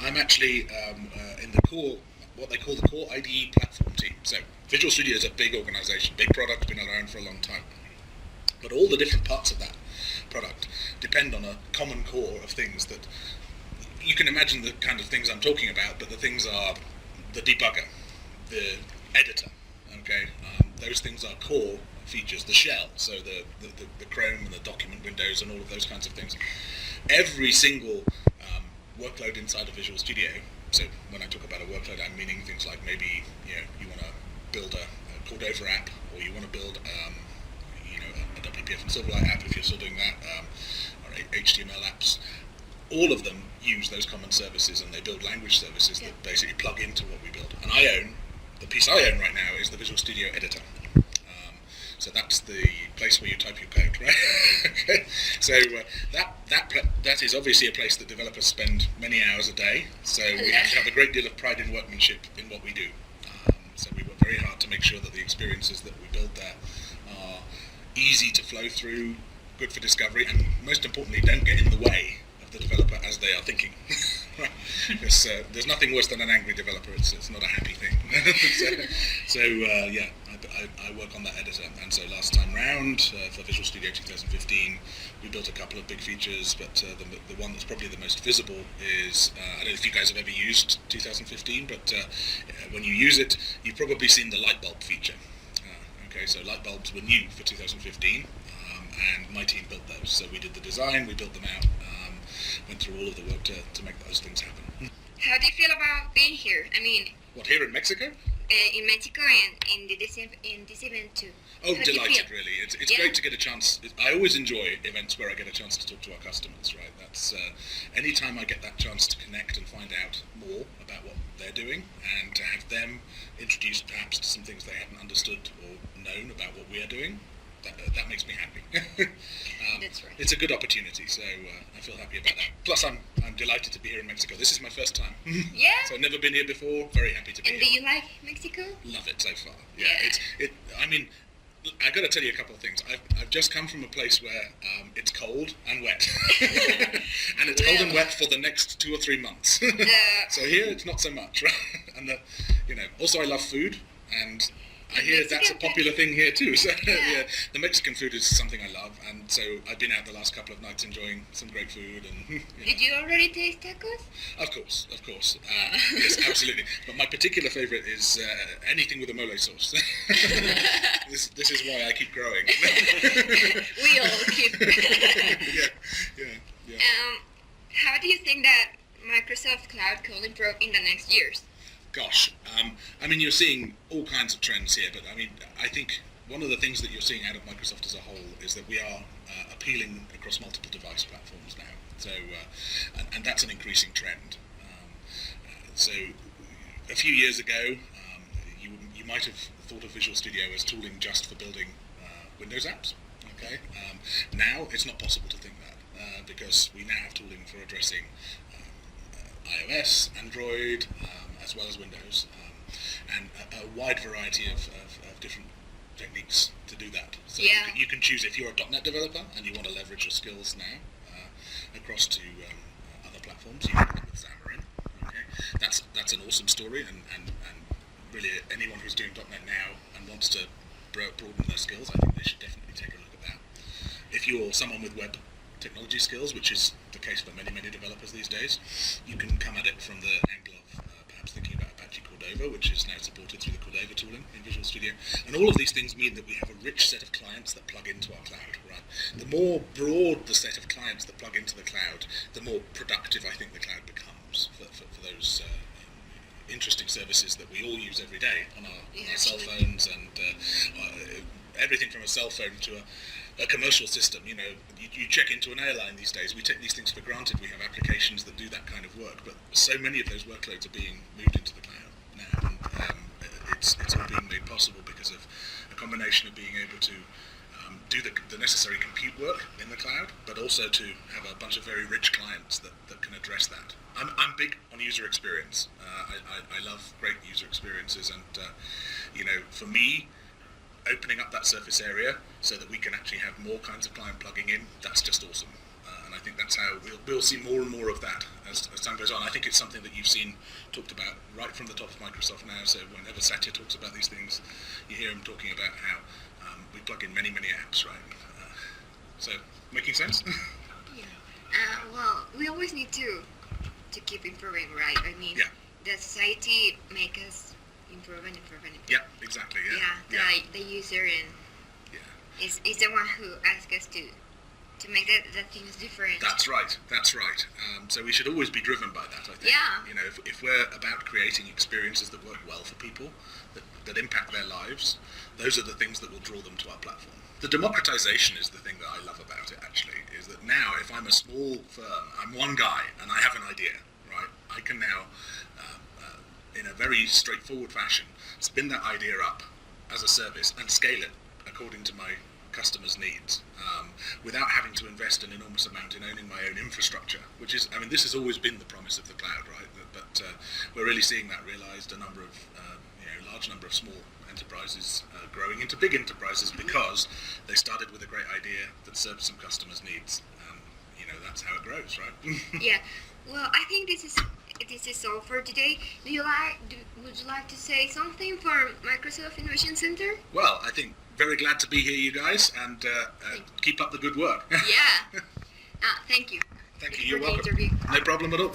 I'm actually in the core, what they call the core IDE platform team. So Visual Studio is a big organization, big product, been around for a long time. But all the different parts of that product depend on a common core of things that you can imagine the kind of things I'm talking about, but the things are the debugger, the editor, okay? Those things are core features, the shell, so the Chrome and the document windows and all of those kinds of things. Every single workload inside of Visual Studio, so when I talk about a workload, I'm meaning things like maybe you want to build a Cloud-Roadshow app, or you want to build a WPF and Silverlight app if you're still doing that, or HTML apps. All of them use those common services, and they build language services that basically plug into what we build. And the piece I own right now is the Visual Studio editor. So that's the place where you type your code, right? Okay. So that is obviously a place that developers spend many hours a day. So we have to have a great deal of pride in workmanship in what we do. So we work very hard to make sure that the experiences that we build there are easy to flow through, good for discovery, and most importantly, don't get in the way of the developer as they are thinking. Because there's nothing worse than an angry developer. It's not a happy thing. I work on that editor, and so last time round for Visual Studio 2015, we built a couple of big features, but the one that's probably the most visible is, I don't know if you guys have ever used 2015, but when you use it, you've probably seen the light bulb feature. Okay, so light bulbs were new for 2015, and my team built those. So we did the design, we built them out, went through all of the work to make those things happen. How do you feel about being here? I mean, what, here in Mexico? In Mexico and in this event too. Oh, delighted, really. It's great to get a chance. I always enjoy events where I get a chance to talk to our customers, right? That's anytime I get that chance to connect and find out more about what they're doing, and to have them introduce perhaps to some things they haven't understood or known about what we are doing, that makes me happy. That's right. It's a good opportunity, so I feel happy about that. Plus, I'm delighted to be here in Mexico. This is my first time. Yeah. So I've never been here before. Very happy to be here. And do you like Mexico? Love it so far. Yeah. I mean, I got to tell you a couple of things. I've just come from a place where it's cold and wet, and it's cold and wet for the next 2 or 3 months. So here it's not so much, right? And also I love food, and I hear that's a popular thing here too. So yeah, the Mexican food is something I love, and so I've been out the last couple of nights enjoying some great food. And Did you already taste tacos? Of course. Yes, absolutely. But my particular favorite is anything with a mole sauce. This is why I keep growing. We all keep. Yeah. How do you think that Microsoft Cloud could improve in the next years? Gosh, I mean, you're seeing all kinds of trends here, but I mean, I think one of the things that you're seeing out of Microsoft as a whole is that we are appealing across multiple device platforms now. So, and that's an increasing trend. So, a few years ago, you might have thought of Visual Studio as tooling just for building Windows apps. Okay, now it's not possible to think that because we now have tooling for addressing iOS, Android, as well as Windows, and a wide variety of different techniques to do that. So you can choose, if you're a .NET developer and you want to leverage your skills now across to other platforms, you can do it with Xamarin. Okay, that's an awesome story, and really anyone who's doing .NET now and wants to broaden their skills, I think they should definitely take a look at that. If you're someone with web technology skills, which is the case for many developers these days, you can come at it from the angle of perhaps thinking about Apache Cordova, which is now supported through the Cordova tooling in Visual Studio. And all of these things mean that we have a rich set of clients that plug into our cloud, right? The more broad the set of clients that plug into the cloud, the more productive I think the cloud becomes for those interesting services that we all use every day on our cell phones, and everything from a cell phone to a commercial system. You check into an airline these days, we take these things for granted. We have applications that do that kind of work, but so many of those workloads are being moved into the cloud now, and it's all being made possible because of a combination of being able to do the necessary compute work in the cloud, but also to have a bunch of very rich clients that can address that. I'm big on user experience. I love great user experiences, and for me, opening up that surface area so that we can actually have more kinds of client plugging in, that's just awesome. And I think that's how we'll see more and more of that as time goes on. I think it's something that you've seen talked about right from the top of Microsoft now. So whenever Satya talks about these things, you hear him talking about how we plug in many apps, right? So making sense? Yeah. Well, we always need to keep improving, right? I mean, the society make us improve and improve. Yeah, exactly. The user and is the one who asks us to make the things different. That's right. So we should always be driven by that, I think. Yeah. You know, if we're about creating experiences that work well for people, that impact their lives, those are the things that will draw them to our platform. The democratization is the thing that I love about it, actually, is that now if I'm a small firm, I'm one guy and I have an idea, right? I can now, in a very straightforward fashion, spin that idea up as a service and scale it according to my customers' needs, without having to invest an enormous amount in owning my own infrastructure, which is, I mean, this has always been the promise of the cloud, right? But we're really seeing that realized, a large number of small enterprises growing into big enterprises because they started with a great idea that served some customers' needs. That's how it grows, right? Yeah. Well, I think this is all for today. Would you like to say something for Microsoft Innovation Center? Well, I think very glad to be here, you guys, and keep up the good work. Yeah. Thank you. Thank you. Thank you You're for the welcome. interview. No problem at all.